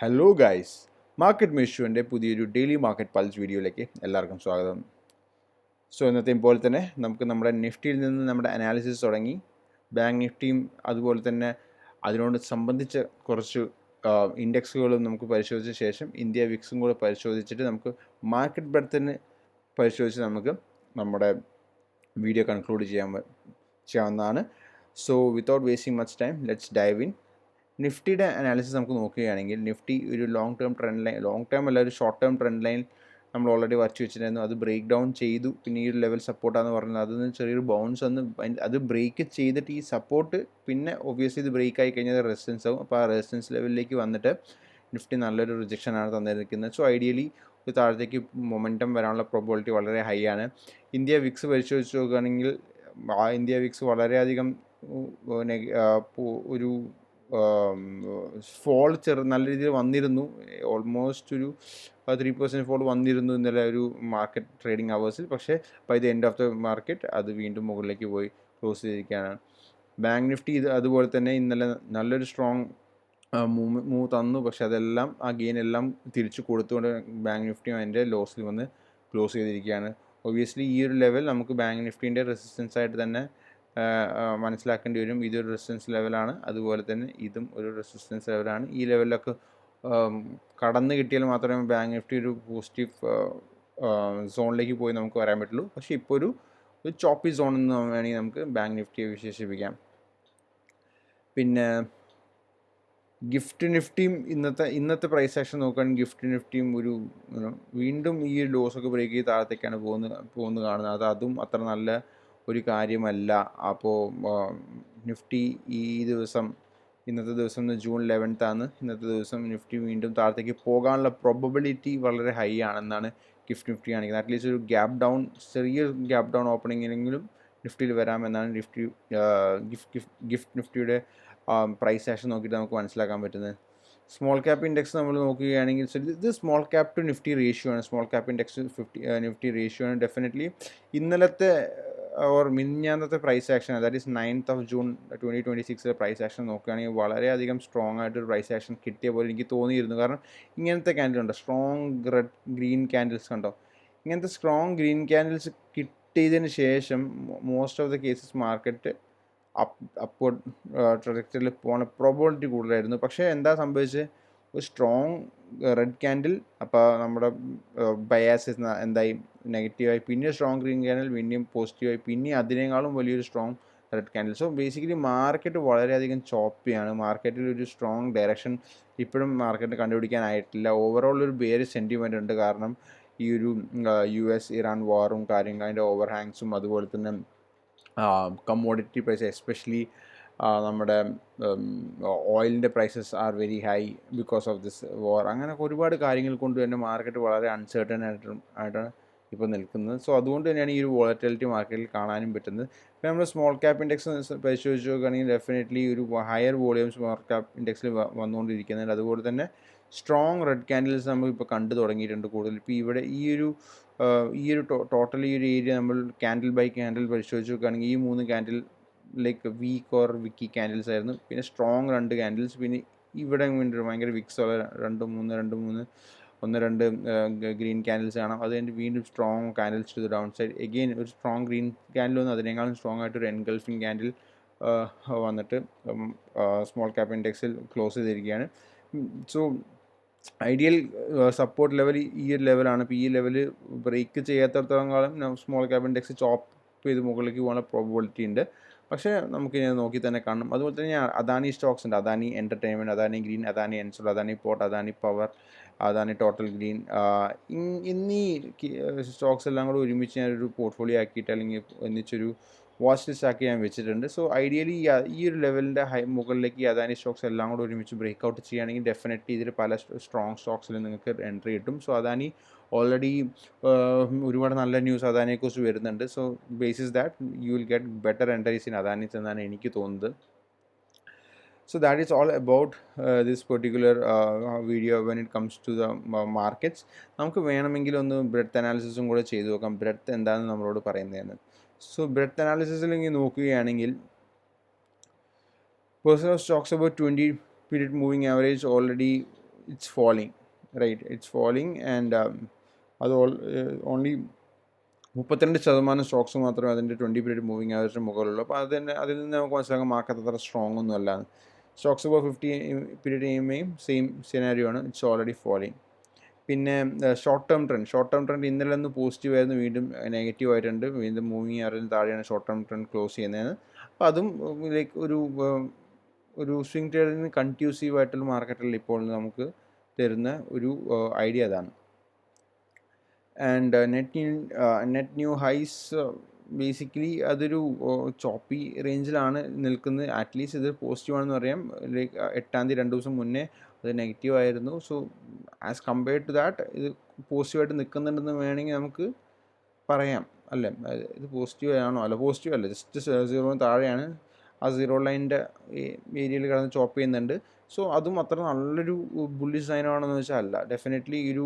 Hello guys, market മിഷുവിൻ്റെ പുതിയൊരു daily market pulse വീഡിയോയിലേക്ക് എല്ലാവർക്കും സ്വാഗതം. ഇന്നത്തെയും പോലെ തന്നെ നമുക്ക് നമ്മുടെ നിഫ്റ്റിയിൽ നിന്ന് നമ്മുടെ അനാലിസിസ് തുടങ്ങി. ബാങ്ക് നിഫ്റ്റിയും അതുപോലെ തന്നെ അതിനോട് സംബന്ധിച്ച കുറച്ച് ഇൻഡെക്സുകളും നമുക്ക് പരിശോധിച്ച ശേഷം ഇന്ത്യ വിക്സും കൂടെ പരിശോധിച്ചിട്ട് നമുക്ക് മാർക്കറ്റ് ബ്രെഡ്ത്തിന് പരിശോധിച്ച് നമുക്ക് നമ്മുടെ വീഡിയോ കൺക്ലൂഡ് ചെയ്യാവുന്നതാണ്. Without wasting much time, let's dive in. നിഫ്റ്റിയുടെ അനാലിസിസ് നമുക്ക് നോക്കുകയാണെങ്കിൽ നിഫ്റ്റി ഒരു ലോങ് ടേം അല്ല, ഒരു ഷോർട്ട് ടേം ട്രെൻഡ് ലൈൻ നമ്മൾ ഓൾറെഡി വരച്ച് വെച്ചിട്ടുണ്ടായിരുന്നു. അത് ബ്രേക്ക് ഡൗൺ ചെയ്തു. പിന്നെ ഈ ഒരു ലെവൽ സപ്പോർട്ടാന്ന് പറഞ്ഞത് അതിന് ചെറിയൊരു ബൗൺസ് വന്ന് അത് ബ്രേക്ക് ചെയ്തിട്ട് ഈ സപ്പോർട്ട് പിന്നെ ഒബ്വിയസ്ലി ഇത് ബ്രേക്ക് ആയി കഴിഞ്ഞാൽ റെസിസ്റ്റൻസ് ആവും. അപ്പോൾ ആ റെസിസ്റ്റൻസ് ലെവലിലേക്ക് വന്നിട്ട് നിഫ്റ്റി നല്ലൊരു റിജക്ഷനാണ് തന്നിരിക്കുന്നത്. താഴത്തേക്ക് മൊമെൻറ്റം വരാനുള്ള പ്രോബിലിറ്റി വളരെ ഹൈ ആണ്. ഇന്ത്യ വിക്സ് പരിശോധിച്ച് നോക്കുകയാണെങ്കിൽ ഇന്ത്യ വിക്സ് വളരെയധികം ഒരു ഫോൾ നല്ല രീതിയിൽ വന്നിരുന്നു. ഓൾമോസ്റ്റ് ഒരു 3% ഫോൾ വന്നിരുന്നു ഇന്നലെ ഒരു മാർക്കറ്റ് ട്രേഡിംഗ് അവേഴ്സിൽ. പക്ഷേ by the end of the market അത് വീണ്ടും മുകളിലേക്ക് പോയി ക്ലോസ് ചെയ്തിരിക്കുകയാണ്. ബാങ്ക് നിഫ്റ്റി അതുപോലെ തന്നെ ഇന്നലെ നല്ലൊരു സ്ട്രോങ് മൂവ് തന്നു. പക്ഷേ അതെല്ലാം ആ ഗെയിൻ എല്ലാം തിരിച്ചു കൊടുത്തുകൊണ്ട് ബാങ്ക് നിഫ്റ്റിയും അതിൻ്റെ ലോസിൽ വന്ന് ക്ലോസ് ചെയ്തിരിക്കുകയാണ്. ഒബ്വിയസ്ലി ഈ ഒരു ലെവൽ നമുക്ക് ബാങ്ക് നിഫ്റ്റീൻ്റെ റെസിസ്റ്റൻസ് ആയിട്ട് തന്നെ മനസ്സിലാക്കേണ്ടി വരും. ഇതൊരു റെസിസ്റ്റൻസ് ലെവലാണ്, അതുപോലെ തന്നെ ഇതും ഒരു റെസിസ്റ്റൻസ് ലെവലാണ്. ഈ ലെവലിലൊക്കെ കടന്നു കിട്ടിയാൽ മാത്രമേ ബാങ്ക് നിഫ്റ്റി ഒരു പോസിറ്റീവ് സോണിലേക്ക് പോയി നമുക്ക് വരാൻ പറ്റുള്ളൂ. പക്ഷേ ഇപ്പോൾ ഒരു ചോപ്പി സോൺ എന്ന് വേണമെങ്കിൽ നമുക്ക് ബാങ്ക് നിഫ്റ്റിയെ വിശേഷിപ്പിക്കാം. പിന്നെ ഗിഫ്റ്റ് നിഫ്റ്റിയും ഇന്നത്തെ പ്രൈസ് ആക്ഷൻ നോക്കുകയാണെങ്കിൽ ഗിഫ്റ്റ് നിഫ്റ്റിയും ഒരു വീണ്ടും ഈ ലോസൊക്കെ ബ്രേക്ക് ചെയ്ത് താഴത്തേക്കാണ് പോകുന്നത് കാണുന്നത്. അതും അത്ര നല്ല ഒരു കാര്യമല്ല. അപ്പോൾ നിഫ്റ്റി ഇന്നത്തെ ദിവസം ജൂൺ 11th ആണ്. ഇന്നത്തെ ദിവസം നിഫ്റ്റി വീണ്ടും താഴത്തേക്ക് പോകാനുള്ള പ്രോബബിലിറ്റി വളരെ ഹൈ ആണെന്നാണ് ഗിഫ്റ്റ് നിഫ്റ്റി കാണിക്കുന്നത്. അറ്റ്ലീസ്റ്റ് ഒരു ചെറിയൊരു ഗ്യാപ്പ് ഡൗൺ ഓപ്പണിങ്ങിനെങ്കിലും നിഫ്റ്റിയിൽ വരാമെന്നാണ് ഗിഫ്റ്റ് നിഫ്റ്റിയുടെ പ്രൈസ് ആക്ഷൻ നോക്കിയിട്ട് നമുക്ക് മനസ്സിലാക്കാൻ പറ്റുന്നത്. സ്മോൾ ക്യാപ്പ് ഇൻഡെക്സ് നമ്മൾ നോക്കുകയാണെങ്കിൽ ഇത് small cap to Nifty ratio ആണ്. Small cap index Nifty ratio ആണ്. ഡെഫിനറ്റ്ലി ഇന്നലത്തെ മിനിഞ്ഞാന്നത്തെ price action, that is 9th of June 2026 price action നോക്കുകയാണെങ്കിൽ വളരെയധികം സ്ട്രോങ് ആയിട്ടൊരു പ്രൈസ് ആക്ഷൻ കിട്ടിയ പോലെ എനിക്ക് തോന്നിയിരുന്നു. കാരണം ഇങ്ങനത്തെ ക്യാൻഡിൽ ഉണ്ടോ, സ്ട്രോങ് ഗ്രീൻ ക്യാൻഡിൽസ് കണ്ടോ, ഇങ്ങനത്തെ സ്ട്രോങ് ഗ്രീൻ ക്യാൻഡിൽസ് കിട്ടിയതിന് ശേഷം most of the cases market upward ട്രജക്ടറിയിൽ പോകാൻ പ്രോബിലിറ്റി കൂടുതലായിരുന്നു. പക്ഷേ എന്താ സംഭവിച്ചത്, ഒരു സ്ട്രോങ് റെഡ് ക്യാൻഡിൽ, അപ്പോൾ നമ്മുടെ ബയാസ് എന്തായി നെഗറ്റീവായി, പിന്നെ സ്ട്രോങ് ഗ്രീൻ ക്യാൻഡിൽ പിന്നെയും പോസിറ്റീവായി, പിന്നെ അതിനേക്കാളും വലിയൊരു strong red candle. Basically market വളരെയധികം ചോപ്പിയാണ്. മാർക്കറ്റിൽ ഒരു സ്ട്രോങ് ഡയറക്ഷൻ ഇപ്പോഴും മാർക്കറ്റ് കണ്ടുപിടിക്കാനായിട്ടില്ല. ഓവറോൾ ഒരു ബെയറിഷ് സെൻറ്റിമെൻ്റ് ഉണ്ട്. കാരണം ഈ ഒരു US ഇറാൻ വാറും കാര്യങ്ങളും അതിൻ്റെ ഓവർഹാങ്സും, അതുപോലെ തന്നെ കമ്മോഡിറ്റി പ്രൈസ് എസ്പെഷ്യലി നമ്മുടെ ഓയിലിൻ്റെ prices are very high because of this war. അങ്ങനെ ഒരുപാട് കാര്യങ്ങൾ കൊണ്ട് തന്നെ മാർക്കറ്റ് വളരെ അൺസർട്ടൺ ആയിട്ടാണ് ഇപ്പോൾ നിൽക്കുന്നത്. അതുകൊണ്ട് തന്നെയാണ് ഈ ഒരു വോളറ്റിലിറ്റി മാർക്കറ്റിൽ കാണാനും പറ്റുന്നത്. ഇപ്പോൾ നമ്മൾ സ്മോൾ ക്യാപ്പ് ഇൻഡെക്സ് പരിശോധിച്ച് നോക്കുകയാണെങ്കിൽ ഡെഫിനറ്റ്ലി ഒരു ഹയർ വോളിയം സ്മോൾ ക്യാപ്പ് ഇൻഡെക്സിൽ വന്നുകൊണ്ടിരിക്കുന്നുണ്ട്. അതുപോലെ തന്നെ സ്ട്രോങ് റെഡ് ക്യാൻഡിൽസ് നമ്മളിപ്പോൾ കണ്ടു തുടങ്ങിയിട്ടുണ്ട് കൂടുതൽ. ഇപ്പോൾ ഇവിടെ ഈ ഒരു ടോട്ടൽ ഈ ഒരു ഏരിയ നമ്മൾ ക്യാൻഡിൽ ബൈ ക്യാൻഡിൽ പരിശോധിച്ച് നോക്കുകയാണെങ്കിൽ ഈ 3 candle like weak or wicky candles ആയിരുന്നു. പിന്നെ സ്ട്രോങ് 2 ക്യാൻഡിൽസ്, പിന്നെ ഇവിടെ വീണ്ടും ഭയങ്കര വിക്സ് ഉള്ള 2 ഗ്രീൻ ക്യാൻഡിൽസ് കാണാം. അത് കഴിഞ്ഞ് വീണ്ടും strong candles to the down side. Again ഒരു സ്ട്രോങ് ഗ്രീൻ ക്യാൻഡിൽ വന്ന് അതിനേക്കാളും സ്ട്രോങ് ആയിട്ടൊരു എൻഗൾഫിംഗ് ക്യാൻഡിൽ വന്നിട്ട് സ്മോൾ ക്യാപ്പ് ഇൻഡെക്സിൽ ക്ലോസ് ചെയ്തിരിക്കുകയാണ്. ഐഡിയൽ സപ്പോർട്ട് ലെവൽ ഈ ഒരു ലെവലാണ്. ഇപ്പോൾ ഈ ലെവൽ ബ്രേക്ക് ചെയ്യാത്തടത്തോളം കാലം സ്മോൾ ക്യാപ്പ് ഇൻഡെക്സ് ചോപ്പ് ചെയ്ത് മുകളിലേക്ക് പോകാനുള്ള പ്രോബിലിറ്റി ഉണ്ട്. പക്ഷേ നമുക്ക് ഞാൻ നോക്കി തന്നെ കാണും. അതുപോലെ തന്നെ അദാനി സ്റ്റോക്സ് ഉണ്ട്. അദാനി എൻ്റർടൈൻമെൻറ്റ്, അദാനി ഗ്രീൻ, അദാനി എൻസോൾ, Adani Port, Adani Power, Adani Total Green എന്നീ സ്റ്റോക്സ് എല്ലാം കൂടെ ഒരുമിച്ച് ഞാനൊരു പോർട്ട്ഫോളിയോ ആക്കിയിട്ട് അല്ലെങ്കിൽ ഒന്നിച്ചൊരു വാച്ച് ലിസ്റ്റ് ആക്കി ഞാൻ വെച്ചിട്ടുണ്ട്. ഐഡിയലി ഈ ഒരു ലെവലിൻ്റെ മുകളിലേക്ക് ഈ അദാനി സ്റ്റോക്സ് എല്ലാം കൂടെ ഒരുമിച്ച് ബ്രേക്ക് ഔട്ട് ചെയ്യുകയാണെങ്കിൽ ഡെഫിനറ്റ്ലി ഇതിൽ പല സ്ട്രോങ് സ്റ്റോക്സിൽ നിങ്ങൾക്ക് എൻട്രി കിട്ടും. അദാനി ഓൾറെഡി ഒരുപാട് നല്ല ന്യൂസ് അദാനിയെക്കുറിച്ച് വരുന്നുണ്ട്. Basis that you will get better entries in Adanis എന്നാണ് എനിക്ക് തോന്നുന്നത്. That is all about this particular video when it comes to the markets. നമുക്ക് വേണമെങ്കിൽ ഒന്ന് ബ്രെഡ്ത്ത് അനാലിസിസും കൂടെ ചെയ്തു നോക്കാം, ബ്രെഡ്ത്ത് എന്താണെന്ന് നമ്മളോട് പറയുന്നതെന്ന്. ബ്രെഡ്ത്ത് അനാലിസിസിൽ ഇങ്ങനെ നോക്കുകയാണെങ്കിൽ personal Stokes about 20 period moving average already it's falling, right? It's falling, and അത് ഓൺലി 32% സ്റ്റോക്സ് മാത്രമേ അതിൻ്റെ 20 പീരീഡ് മൂവിങ് ആവറേജിന് മുകളിലുള്ളൂ. അപ്പോൾ അതിൽ നിന്ന് നമുക്ക് മനസ്സിലാക്കാം മാർക്കറ്റ് അത്ര സ്ട്രോങ് ഒന്നും അല്ല. സ്റ്റോക്സ് ഇപ്പോൾ 50 പീരീഡ് EMAയും സെയിം സിനാരിയോ ആണ്, ഇറ്റ്സ് ഓൾറെഡി ഫോളിങ്. പിന്നെ ഷോർട്ട് ടേം ട്രെൻഡ് ഇന്നലെ ഒന്ന് പോസിറ്റീവ് ആയിരുന്നു, വീണ്ടും നെഗറ്റീവ് ആയിട്ടുണ്ട്, വീണ്ടും മൂവിങ് ആവറേജിന് താഴെയാണ് ഷോർട്ട് ടേം ട്രെൻഡ് ക്ലോസ് ചെയ്യുന്നതെന്ന്. അപ്പോൾ അതും ലൈക്ക് ഒരു സ്വിംഗ് ട്രേഡിന് കൺഡ്യൂസീവ് ആയിട്ടുള്ള മാർക്കറ്റിൽ ഇപ്പോൾ നമുക്ക് തരുന്ന ഒരു ഐഡിയ അതാണ്. And net new highs basically അതൊരു ചോപ്പി റേഞ്ചിലാണ് നിൽക്കുന്നത്. അറ്റ്ലീസ്റ്റ് ഇത് പോസിറ്റീവ് ആണെന്ന് പറയാം. ലൈക്ക് 8-ാം തീയതി 2 ദിവസം മുന്നേ അത് നെഗറ്റീവ് ആയിരുന്നു. So as compared to that ഇത് പോസിറ്റീവായിട്ട് നിൽക്കുന്നുണ്ടെന്ന് വേണമെങ്കിൽ നമുക്ക് പറയാം, അല്ലേ? ഇത് പോസിറ്റീവ് ആണോ? അല്ല, പോസിറ്റീവ് അല്ല, ജസ്റ്റ് 0 താഴെയാണ്. ആ 0 ലൈനിൻ്റെ ഏരിയയിൽ കിടന്ന് ചോപ്പ് ചെയ്യുന്നുണ്ട്. സോ അതും അത്ര നല്ലൊരു ബുള്ളിഷ് സൈനാണെന്ന് വെച്ചാൽ അല്ല. ഡെഫിനറ്റ്ലി ഒരു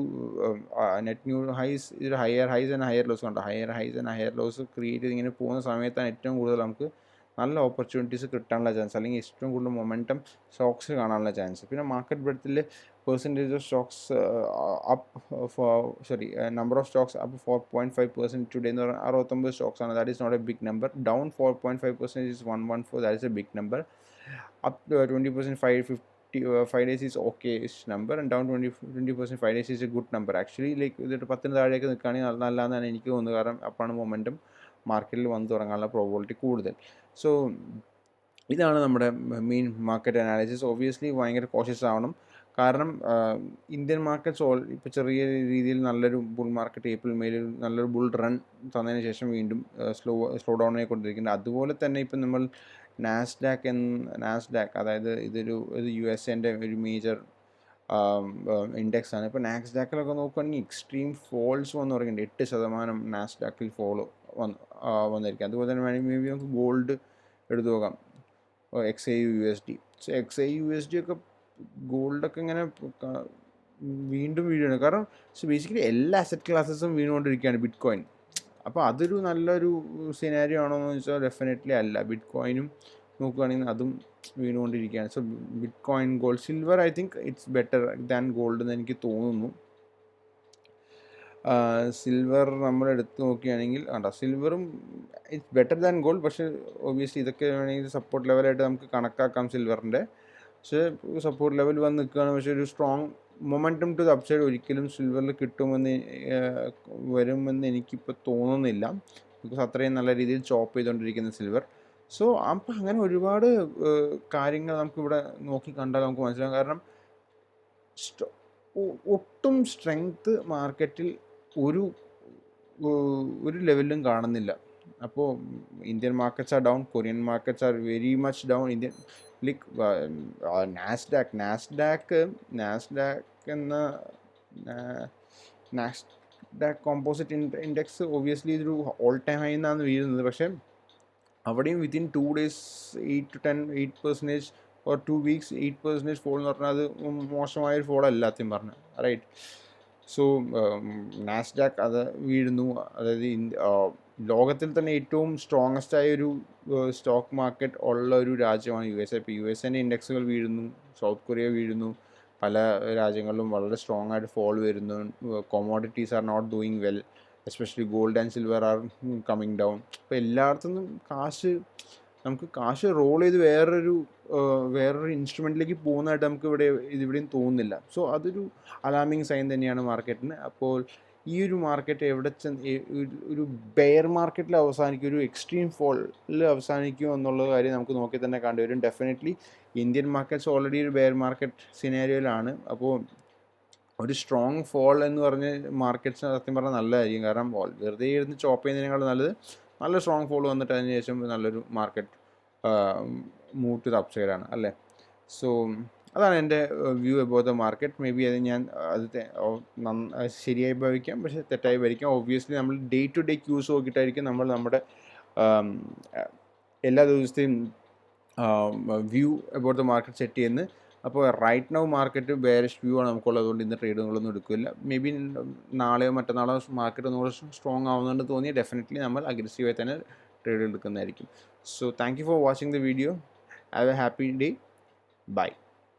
നെറ്റ് ന്യൂ ഹൈസ്, ഇതൊരു higher highs and higher lows കണ്ടോ, higher highs and higher lows create ചെയ്ത് ഇങ്ങനെ പോകുന്ന സമയത്താണ് ഏറ്റവും കൂടുതൽ നമുക്ക് നല്ല ഓപ്പർച്യൂണിറ്റീസ് കിട്ടാനുള്ള ചാൻസ്, അല്ലെങ്കിൽ ഏറ്റവും കൂടുതൽ മൊമെൻറ്റം സ്റ്റോക്സ് കാണാനുള്ള ചാൻസ്. പിന്നെ മാർക്കറ്റ് ബ്രെഡ്ത്തിൽ percentage of stocks number of stocks up 4.5% today എന്ന് പറഞ്ഞാൽ 69 സ്റ്റോക്സ് ആണ്. That is not a big number. Down 4.5% is 114, that is a big number. Up 20% 5 days is okay-ish number, and down 20% 5 days is a good number actually. Like ഇതിട്ട് 10-ന് താഴേക്ക് നിൽക്കുകയാണെങ്കിൽ നല്ലതെന്നാണ് എനിക്ക് തോന്നുന്നത്. കാരണം അപ്പാണ് മൊമെൻറ്റം മാർക്കറ്റിൽ വന്ന് തുടങ്ങാനുള്ള പ്രോബിലിറ്റി കൂടുതൽ. സോ ഇതാണ് നമ്മുടെ മെയിൻ മാർക്കറ്റ് അനാലിസിസ്. ഒബ്വിയസ്ലി ഭയങ്കര കോഷ്യസ് ആവണം, കാരണം ഇന്ത്യൻ മാർക്കറ്റ്സ് ഇപ്പോൾ ചെറിയ രീതിയിൽ നല്ലൊരു ബുൾ മാർക്കറ്റ് ഏപ്രിൽ മെയിൽ നല്ലൊരു ബുൾ റൺ തന്നതിന് ശേഷം വീണ്ടും സ്ലോ ഡൗൺ ആയിക്കൊണ്ടിരിക്കുന്നുണ്ട്. അതുപോലെ തന്നെ ഇപ്പം നമ്മൾ നാസ്ഡാക്ക് അതായത് ഇത് USA-ൻ്റെ ഒരു മേജർ ഇൻഡെക്സ് ആണ്. ഇപ്പോൾ നാസ്ഡാക്കിലൊക്കെ നോക്കുകയാണെങ്കിൽ എക്സ്ട്രീം ഫോൾസ് വന്ന് തുടങ്ങിയിട്ടുണ്ട്. 8% നാസ്ഡാക്കിൽ ഫോളോ വന്നിരിക്കുക. അതുപോലെ തന്നെ വേണമെങ്കിൽ മേ ബി നമുക്ക് ഗോൾഡ് എടുത്തു നോക്കാം, XAUUSD. സോ XAUUSD ഒക്കെ ഗോൾഡൊക്കെ ഇങ്ങനെ വീണ്ടും വീഴുകയാണ്. കാരണം ബേസിക്കലി എല്ലാ അസറ്റ് ക്ലാസ്സസും വീണുകൊണ്ടിരിക്കുകയാണ്. ബിറ്റ് കോയിൻ, അപ്പോൾ അതൊരു നല്ലൊരു സിനാരിയോ ആണോ എന്ന് വെച്ചാൽ ഡെഫിനറ്റ്ലി അല്ല. ബിറ്റ് കോയിനും നോക്കുകയാണെങ്കിൽ അതും വീണുകൊണ്ടിരിക്കുകയാണ്. So bit coin, gold, silver I think it's better than gold എന്ന് എനിക്ക് തോന്നുന്നു. സിൽവർ നമ്മൾ എടുത്ത് നോക്കുകയാണെങ്കിൽ സിൽവറും ഇറ്റ്സ് ബെറ്റർ ദാൻ ഗോൾഡ്. പക്ഷേ ഒബ്വിയസ്ലി ഇതൊക്കെ വേണമെങ്കിൽ സപ്പോർട്ട് ലെവലായിട്ട് നമുക്ക് കണക്കാക്കാം സിൽവറിൻ്റെ. പക്ഷേ സപ്പോർട്ട് ലെവൽ വന്ന് നിൽക്കുകയാണ്. പക്ഷേ ഒരു strong momentum to the upside ഒരിക്കലും സിൽവറിൽ വരുമെന്ന് എനിക്കിപ്പോൾ തോന്നുന്നില്ല. ബിക്കോസ് അത്രയും നല്ല രീതിയിൽ ചോപ്പ് ചെയ്തുകൊണ്ടിരിക്കുന്ന സിൽവർ. സോ അപ്പം അങ്ങനെ ഒരുപാട് കാര്യങ്ങൾ നമുക്കിവിടെ നോക്കി കണ്ടാൽ നമുക്ക് മനസ്സിലാകും. കാരണം ഒട്ടും സ്ട്രെങ്ത് മാർക്കറ്റിൽ ഒരു ലെവലിലും കാണുന്നില്ല. അപ്പോൾ Indian markets are down, Korean markets are very much down. Indian like Nasdaq എന്ന നാസ്ഡാക്ക് കോമ്പോസിറ്റ് ഇൻഡെക്സ് ഒബ്വിയസ്ലി ഇതൊരു ഓൾ ടൈം ഹൈ എന്നാണ് വീഴുന്നത്. പക്ഷേ അവിടെയും within 2 days 8% or 2 weeks 8% fall എന്ന് പറഞ്ഞാൽ അത് മോശമായൊരു ഫോൾ അല്ലാத்தையும் പറഞ്ഞത്, റൈറ്റ്? സോ നാസ്ഡാക്ക് അത് വീഴുന്നു. അതായത് ലോകത്തിൽ തന്നെ ഏറ്റവും സ്ട്രോങ്ങസ്റ്റ് ആയ ഒരു സ്റ്റോക്ക് മാർക്കറ്റ് ഉള്ള ഒരു രാജ്യമാണ് USA. ഇപ്പോൾ USA-ൻ്റെ ഇൻഡെക്സുകൾ വീഴുന്നു, സൗത്ത് കൊറിയ വീഴുന്നു, പല രാജ്യങ്ങളിലും വളരെ സ്ട്രോങ് ആയിട്ട് ഫോൾ വരുന്നു. Commodities are not doing well, especially gold and silver are coming down. അപ്പോൾ എല്ലായിടത്തുനിന്നും നമുക്ക് കാശ് റോൾ ചെയ്ത് വേറൊരു ഇൻസ്ട്രുമെൻറ്റിലേക്ക് പോകുന്നതായിട്ട് നമുക്ക് ഇവിടെയും തോന്നുന്നില്ല. സോ അതൊരു അലാമിങ് സൈൻ തന്നെയാണ് മാർക്കറ്റിന്. അപ്പോൾ ഈ ഒരു മാർക്കറ്റ് ഒരു ബെയർ മാർക്കറ്റിൽ അവസാനിക്കും, ഒരു എക്സ്ട്രീം ഫോളിൽ അവസാനിക്കും എന്നുള്ള കാര്യം നമുക്ക് നോക്കി തന്നെ കണ്ടുവരും. ഡെഫിനറ്റ്ലി ഇന്ത്യൻ മാർക്കറ്റ്സ് ഓൾറെഡി ഒരു ബെയർ മാർക്കറ്റ് സിനാരിയോയിലാണ്. അപ്പോൾ ഒരു സ്ട്രോങ് ഫോൾ എന്ന് പറഞ്ഞ് മാർക്കറ്റ്സ് സത്യം പറഞ്ഞാൽ നല്ലതായിരിക്കും. കാരണം വെറുതെ ഇരുന്ന് ചോപ്പ് ചെയ്യുന്നതിനേക്കാൾ നല്ലത് നല്ല സ്ട്രോങ് ഫോൾ വന്നിട്ട് അതിന് ശേഷം നല്ലൊരു മാർക്കറ്റ് മൂവ് ടു ദ അപ്സൈഡാണ്, അല്ലേ? സോ അതാണ് എൻ്റെ view about the market. Maybe അത് ശരിയായി ഭവിക്കാം, പക്ഷേ തെറ്റായി ഭരിക്കാം. ഒബ്വിയസ്ലി നമ്മൾ ഡേ ടു ഡേ ക്യൂസ് നോക്കിയിട്ടായിരിക്കും നമ്മൾ നമ്മുടെ എല്ലാ ദിവസത്തെയും view about the market set ചെയ്യുന്നത്. അപ്പോൾ right now market bearish view ആണ് നമുക്കുള്ളത്. അതുകൊണ്ട് ഇന്ന് ട്രേഡുകളൊന്നും എടുക്കില്ല. മേ ബി നാളെയോ മറ്റന്നാളോ മാർക്കറ്റ് ഒന്നുകൂടെ സ്ട്രോങ് ആവുന്നുണ്ട് തോന്നിയാൽ ഡെഫിനറ്റ്ലി നമ്മൾ അഗ്രസീവായി തന്നെ ട്രേഡ് എടുക്കുന്നതായിരിക്കും. So thank you for watching the video. Have a happy day. By.